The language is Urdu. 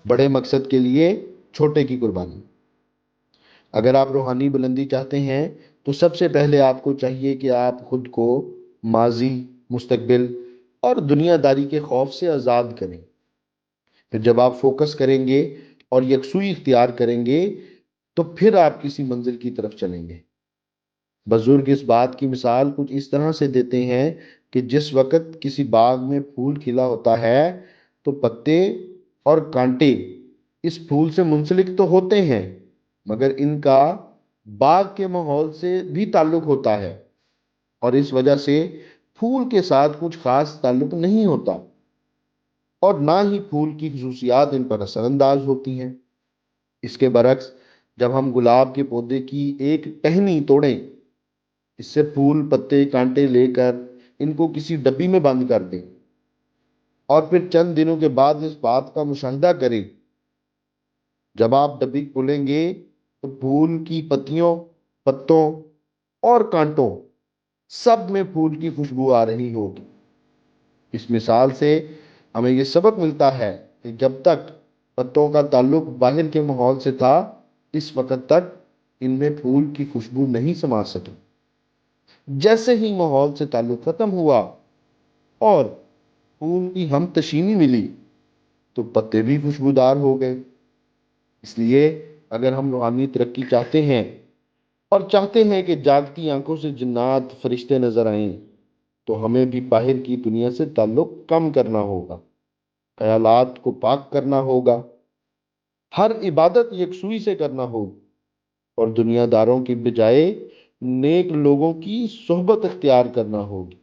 بڑے مقصد کے لیے چھوٹے کی قربانی۔ اگر آپ روحانی بلندی چاہتے ہیں تو سب سے پہلے آپ کو چاہیے کہ آپ خود کو ماضی، مستقبل اور دنیا داری کے خوف سے آزاد کریں۔ پھر جب آپ فوکس کریں گے اور یکسوئی اختیار کریں گے تو پھر آپ کسی منزل کی طرف چلیں گے۔ بزرگ اس بات کی مثال کچھ اس طرح سے دیتے ہیں کہ جس وقت کسی باغ میں پھول کھلا ہوتا ہے تو پتے اور کانٹے اس پھول سے منسلک تو ہوتے ہیں، مگر ان کا باغ کے ماحول سے بھی تعلق ہوتا ہے، اور اس وجہ سے پھول کے ساتھ کچھ خاص تعلق نہیں ہوتا، اور نہ ہی پھول کی خصوصیات ان پر اثر انداز ہوتی ہیں۔ اس کے برعکس جب ہم گلاب کے پودے کی ایک ٹہنی توڑیں، اس سے پھول پتے کانٹے لے کر ان کو کسی ڈبی میں بند کر دیں اور پھر چند دنوں کے بعد اس بات کا مشاہدہ کریں، جب آپ ڈبی کھولیں گے تو پھول کی پتیوں، پتوں اور کانٹوں سب میں پھول کی خوشبو آ رہی ہوگی۔ اس مثال سے ہمیں یہ سبق ملتا ہے کہ جب تک پتوں کا تعلق باہر کے ماحول سے تھا، اس وقت تک ان میں پھول کی خوشبو نہیں سما سکی۔ جیسے ہی ماحول سے تعلق ختم ہوا اور پھول کی ہم تشیمی ملی تو پتے بھی خوشبودار ہو گئے۔ اس لیے اگر ہم روحانی ترقی چاہتے ہیں اور چاہتے ہیں کہ جاگتی آنکھوں سے جنات فرشتے نظر آئیں، تو ہمیں بھی باہر کی دنیا سے تعلق کم کرنا ہوگا، خیالات کو پاک کرنا ہوگا، ہر عبادت یکسوئی سے کرنا ہوگی، اور دنیا داروں کی بجائے نیک لوگوں کی صحبت اختیار کرنا ہوگی۔